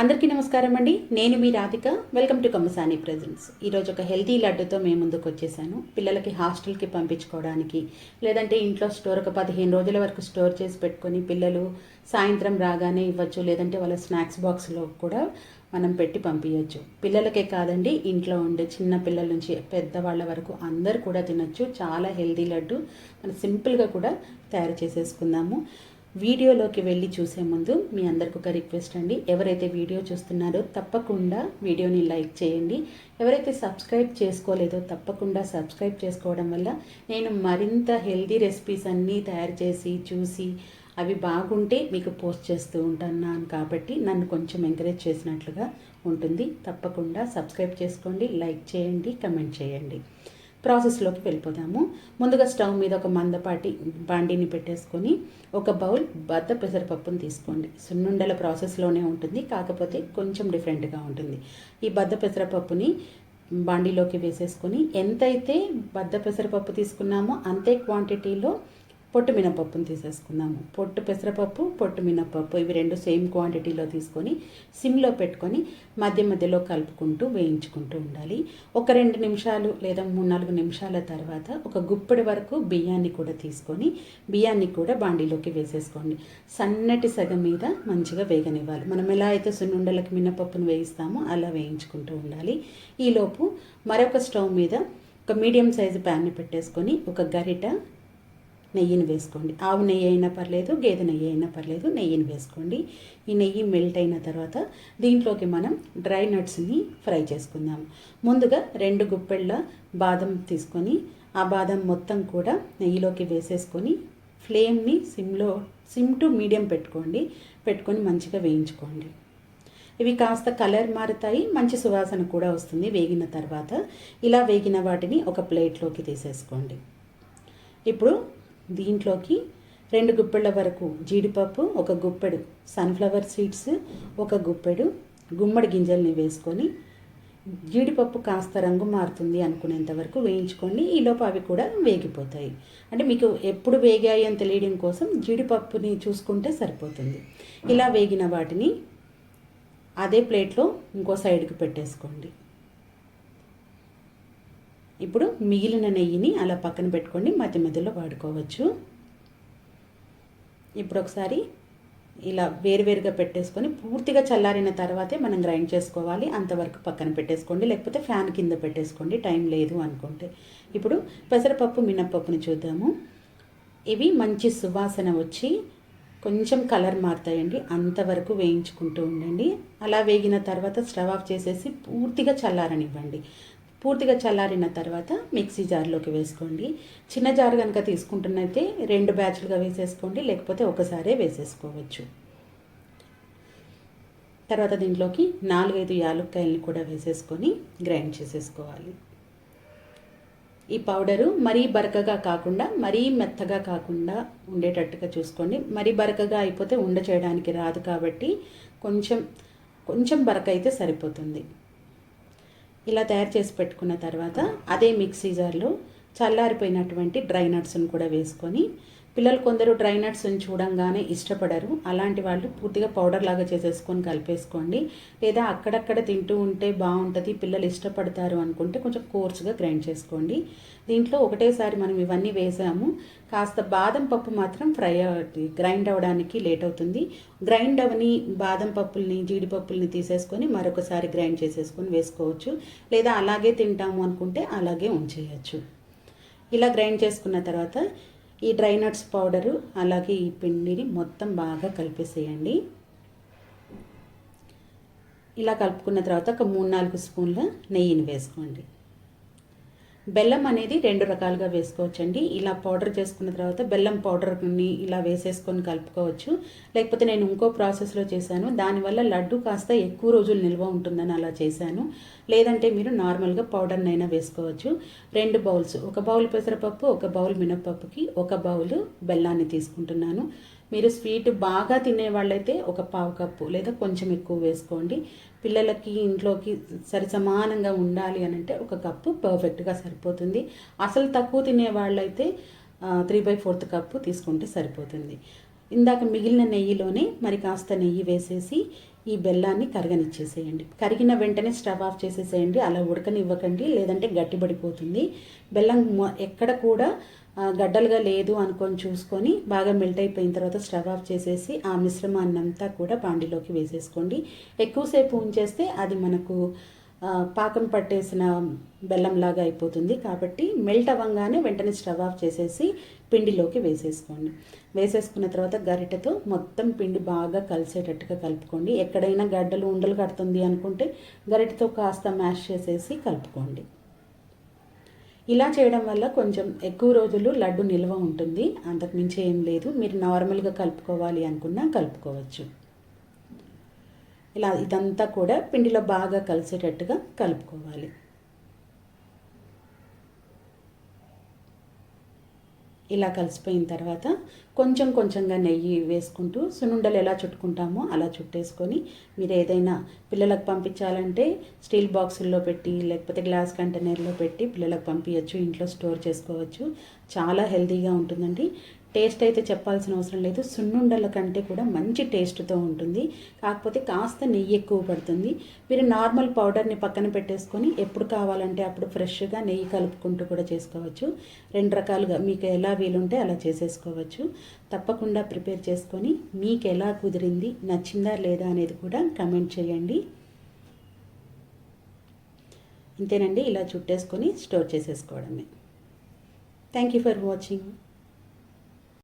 అందరికీ నమస్కారం అండి. నేను మీ Radhika. Welcome to Kammasani presents. ఈరోజు ఒక హెల్తీ లడ్డుతో మేము ముందుకు వచ్చేసాను. పిల్లలకి హాస్టల్కి పంపించుకోవడానికి, లేదంటే ఇంట్లో స్టోర్ ఒక 15 రోజుల వరకు స్టోర్ చేసి పెట్టుకొని పిల్లలు సాయంత్రం రాగానే ఇవ్వచ్చు, లేదంటే వాళ్ళ స్నాక్స్ బాక్స్లో కూడా మనం పెట్టి పంపించవచ్చు. పిల్లలకే కాదండి, ఇంట్లో ఉండే చిన్న పిల్లల నుంచి పెద్దవాళ్ళ వరకు అందరు కూడా తినచ్చు. చాలా హెల్తీ లడ్డు మనం సింపుల్గా కూడా తయారు చేసేసుకుందాము. వీడియోలోకి వెళ్ళి చూసే ముందు మీ అందరికి ఒక రిక్వెస్ట్ అండి. ఎవరైతే వీడియో చూస్తున్నారో తప్పకుండా వీడియోని లైక్ చేయండి. ఎవరైతే సబ్స్క్రైబ్ చేసుకోలేదో తప్పకుండా సబ్స్క్రైబ్ చేసుకోవడం వల్ల నేను మరింత హెల్తీ రెసిపీస్ అన్నీ తయారు చేసి చూసి అవి బాగుంటే మీకు పోస్ట్ చేస్తూ ఉంటాను కాబట్టి నన్ను కొంచెం ఎంకరేజ్ చేసినట్లుగా ఉంటుంది. తప్పకుండా సబ్స్క్రైబ్ చేసుకోండి, లైక్ చేయండి, కమెంట్ చేయండి. ప్రాసెస్లోకి వెళ్ళిపోదాము. ముందుగా స్టవ్ మీద ఒక మందపాటి బాండీని పెట్టేసుకొని ఒక బౌల్ బద్ద పెసరపప్పును తీసుకోండి. సున్నుండల ప్రాసెస్లోనే ఉంటుంది, కాకపోతే కొంచెం డిఫరెంట్గా ఉంటుంది. ఈ బద్ద పెసరపప్పుని బాండీలోకి వేసేసుకొని ఎంతైతే బద్ద పెసరపప్పు తీసుకున్నామో అంతే క్వాంటిటీలో పొట్టు మినపప్పును తీసేసుకుందాము. పొట్టు పెసరపప్పు, పొట్టు మినపప్పు ఇవి రెండు సేమ్ క్వాంటిటీలో తీసుకొని సిమ్లో పెట్టుకొని మధ్య మధ్యలో కలుపుకుంటూ వేయించుకుంటూ ఉండాలి. ఒక 2 నిమిషాలు లేదా 3-4 నిమిషాల తర్వాత ఒక గుప్పెడి వరకు బియ్యాన్ని కూడా తీసుకొని బియ్యాన్ని కూడా బాండీలోకి వేసేసుకోండి. సన్నటి సగం మీద మంచిగా వేగనివ్వాలి. మనం ఎలా అయితే సున్నుండలకి మినపప్పును వేయిస్తామో అలా వేయించుకుంటూ ఉండాలి. ఈలోపు మరొక స్టవ్ మీద ఒక మీడియం సైజు ప్యాన్ని పెట్టేసుకొని ఒక గరిట నెయ్యిని వేసుకోండి. ఆవు నెయ్యి అయినా పర్లేదు, గేదె నెయ్యి అయినా పర్లేదు, నెయ్యిని వేసుకోండి. ఈ నెయ్యి మెల్ట్ అయిన తర్వాత దీంట్లోకి మనం డ్రై నట్స్ని ఫ్రై చేసుకుందాం. ముందుగా 2 గుప్పెళ్ళ బాదం తీసుకొని ఆ బాదం మొత్తం కూడా నెయ్యిలోకి వేసేసుకొని ఫ్లేమ్ని సిమ్ టు మీడియం పెట్టుకొని మంచిగా వేయించుకోండి. ఇవి కాస్త కలర్ మారుతాయి, మంచి సువాసన కూడా వస్తుంది వేగిన తర్వాత. ఇలా వేగిన వాటిని ఒక ప్లేట్లోకి తీసేసుకోండి. ఇప్పుడు దీంట్లోకి 2 గుప్పెళ్ళ వరకు జీడిపప్పు, ఒక గుప్పెడు సన్ఫ్లవర్ సీడ్స్, ఒక గుప్పెడు గుమ్మడి గింజల్ని వేసుకొని జీడిపప్పు కాస్త రంగు మారుతుంది అనుకునేంత వరకు వేయించుకోండి. ఈలోపు అవి కూడా వేగిపోతాయి. అంటే మీకు ఎప్పుడు వేగాయి అని తెలియడం కోసం జీడిపప్పుని చూసుకుంటే సరిపోతుంది. ఇలా వేగిన వాటిని అదే ప్లేట్లో ఇంకో సైడ్కి పెట్టేసుకోండి. ఇప్పుడు మిగిలిన నెయ్యిని అలా పక్కన పెట్టుకోండి, మధ్య మధ్యలో వాడుకోవచ్చు. ఇప్పుడు ఒకసారి ఇలా వేరువేరుగా పెట్టేసుకొని పూర్తిగా చల్లారిన తర్వాతే మనం గ్రైండ్ చేసుకోవాలి. అంతవరకు పక్కన పెట్టేసుకోండి, లేకపోతే ఫ్యాన్ కింద పెట్టేసుకోండి టైం లేదు అనుకుంటే. ఇప్పుడు పెసరపప్పు మినప్పప్పుని చూద్దాము. ఇవి మంచి సువాసన వచ్చి కొంచెం కలర్ మారుతాయండి, అంతవరకు వేయించుకుంటూ ఉండండి. అలా వేగిన తర్వాత స్టవ్ ఆఫ్ చేసేసి పూర్తిగా చల్లారనివ్వండి. పూర్తిగా చల్లారిన తర్వాత మిక్సీ జార్లోకి వేసుకోండి. చిన్న జార్ కనుక తీసుకుంటున్నైతే 2 బ్యాచ్లుగా వేసేసుకోండి, లేకపోతే ఒకసారే వేసేసుకోవచ్చు. తర్వాత దీంట్లోకి 4-5 యాలక్కాయలని కూడా వేసేసుకొని గ్రైండ్ చేసేసుకోవాలి. ఈ పౌడరు మరీ బరకగా కాకుండా మరీ మెత్తగా కాకుండా ఉండేటట్టుగా చూసుకోండి. మరీ బరకగా అయిపోతే ఉండ చేయడానికి రాదు కాబట్టి కొంచెం బరక అయితే సరిపోతుంది. ఇలా తయారు చేసి పెట్టుకున్న తర్వాత అదే మిక్సీ జార్లో చల్లారిపోయినటువంటి డ్రై నట్స్ని కూడా వేసుకొని, పిల్లలు కొందరు డ్రై నట్స్ని చూడంగానే ఇష్టపడరు, అలాంటి వాళ్ళు పూర్తిగా పౌడర్ లాగా చేసేసుకొని కలిపేసుకోండి. లేదా అక్కడక్కడ తింటూ ఉంటే బాగుంటుంది, పిల్లలు ఇష్టపడతారు అనుకుంటే కొంచెం కోర్స్గా గ్రైండ్ చేసుకోండి. దీంట్లో ఒకటేసారి మనం ఇవన్నీ వేసాము, కాస్త బాదం పప్పు మాత్రం గ్రైండ్ అవ్వడానికి లేట్ అవుతుంది. గ్రైండ్ అవని బాదం పప్పుల్ని జీడిపప్పుల్ని తీసేసుకొని మరొకసారి గ్రైండ్ చేసేసుకొని వేసుకోవచ్చు, లేదా అలాగే తింటాము అనుకుంటే అలాగే ఉంచేయచ్చు. ఇలా గ్రైండ్ చేసుకున్న తర్వాత ఈ డ్రై నట్స్ పౌడరు అలాగే ఈ పిండిని మొత్తం బాగా కలిపేసేయండి. ఇలా కలుపుకున్న తర్వాత ఒక 3-4 స్పూన్ల నెయ్యిని వేసుకోండి. బెల్లం అనేది 2 రకాలుగా వేసుకోవచ్చండి. ఇలా పౌడర్ చేసుకున్న తర్వాత బెల్లం పౌడర్ని ఇలా వేసేసుకొని కలుపుకోవచ్చు, లేకపోతే నేను ఇంకో ప్రాసెస్లో చేశాను, దానివల్ల లడ్డు కాస్త ఎక్కువ రోజులు నిల్వ ఉంటుందని అలా చేశాను. లేదంటే మీరు నార్మల్గా పౌడర్నైనా వేసుకోవచ్చు. 2 బౌల్స్, ఒక బౌల్ పెసరపప్పు, ఒక బౌల్ మినపప్పుకి 1 బౌల్ బెల్లాన్ని తీసుకుంటున్నాను. మీరు స్వీట్ బాగా తినే వాళ్ళైతే ఒక 1/2 కప్పు లేదా కొంచెం ఎక్కువ వేసుకోండి. పిల్లలకి ఇంట్లోకి సరిసమానంగా ఉండాలి అని అంటే 1 కప్పు పర్ఫెక్ట్గా సరిపోతుంది. అసలు తక్కువ తినే వాళ్ళైతే 3/4 కప్పు తీసుకుంటే సరిపోతుంది. ఇందాక మిగిలిన నెయ్యిలోనే మరి కాస్త నెయ్యి వేసేసి ఈ బెల్లాన్ని కరగనిచ్చేసేయండి. కరిగిన వెంటనే స్టవ్ ఆఫ్ చేసేసేయండి. అలా ఉడకనివ్వకండి, లేదంటే గట్టిపడిపోతుంది. బెల్లం ఎక్కడ కూడా గడ్డలుగా లేదు అనుకొని చూసుకొని బాగా మెల్ట్ అయిపోయిన తర్వాత స్టవ్ ఆఫ్ చేసేసి ఆ మిశ్రమాన్నంతా కూడా బాండిలోకి వేసేసుకోండి. ఎక్కువసేపు ఉంచేస్తే అది మనకు పాకం పట్టేసిన బెల్లంలాగా అయిపోతుంది. కాబట్టి మెల్ట్ అవ్వగానే వెంటనే స్టవ్ ఆఫ్ చేసేసి పిండిలోకి వేసేసుకోండి. వేసేసుకున్న తర్వాత గరిటెతో మొత్తం పిండి బాగా కలిసేటట్టుగా కలుపుకోండి. ఎక్కడైనా గడ్డలు ఉండలు కడుతుంది అనుకుంటే గరిటెతో కాస్త మ్యాష్ చేసేసి కలుపుకోండి. ఇలా చేయడం వల్ల కొంచెం ఎక్కువ రోజులు లడ్డు నిల్వ ఉంటుంది. అంతకుమించి ఏం లేదు. మీరు నార్మల్గా కలుపుకోవాలి అనుకున్నా కలుపుకోవచ్చు. ఇలా ఇదంతా కూడా పిండిలో బాగా కలిసేటట్టుగా కలుపుకోవాలి. ఇలా కలిసిపోయిన తర్వాత కొంచెం కొంచెంగా నెయ్యి వేసుకుంటూ సున్నుండలు ఎలా చుట్టుకుంటామో అలా చుట్టేసుకొని మీరు ఏదైనా పిల్లలకు పంపించాలంటే స్టీల్ బాక్సుల్లో పెట్టి లేకపోతే గ్లాస్ కంటైనర్లో పెట్టి పిల్లలకు పంపించవచ్చు. ఇంట్లో స్టోర్ చేసుకోవచ్చు. చాలా హెల్తీగా ఉంటుందండి. టేస్ట్ అయితే చెప్పాల్సిన అవసరం లేదు. సున్నుండల కంటే కూడా మంచి టేస్ట్తో ఉంటుంది. కాకపోతే కాస్త నెయ్యి ఎక్కువ పడుతుంది. మీరు నార్మల్ పౌడర్ని పక్కన పెట్టేసుకొని ఎప్పుడు కావాలంటే అప్పుడు ఫ్రెష్గా నెయ్యి కలుపుకుంటూ కూడా చేసుకోవచ్చు. 2 రకాలుగా మీకు ఎలా వీలుంటే అలా చేసేసుకోవచ్చు. తప్పకుండా ప్రిపేర్ చేసుకొని మీకు ఎలా కుదిరింది, నచ్చిందా లేదా అనేది కూడా కమెంట్ చేయండి. అంతేనండి. ఇలా చుట్టేసుకొని స్టోర్ చేసేసుకోవడమే. Thank you for watching.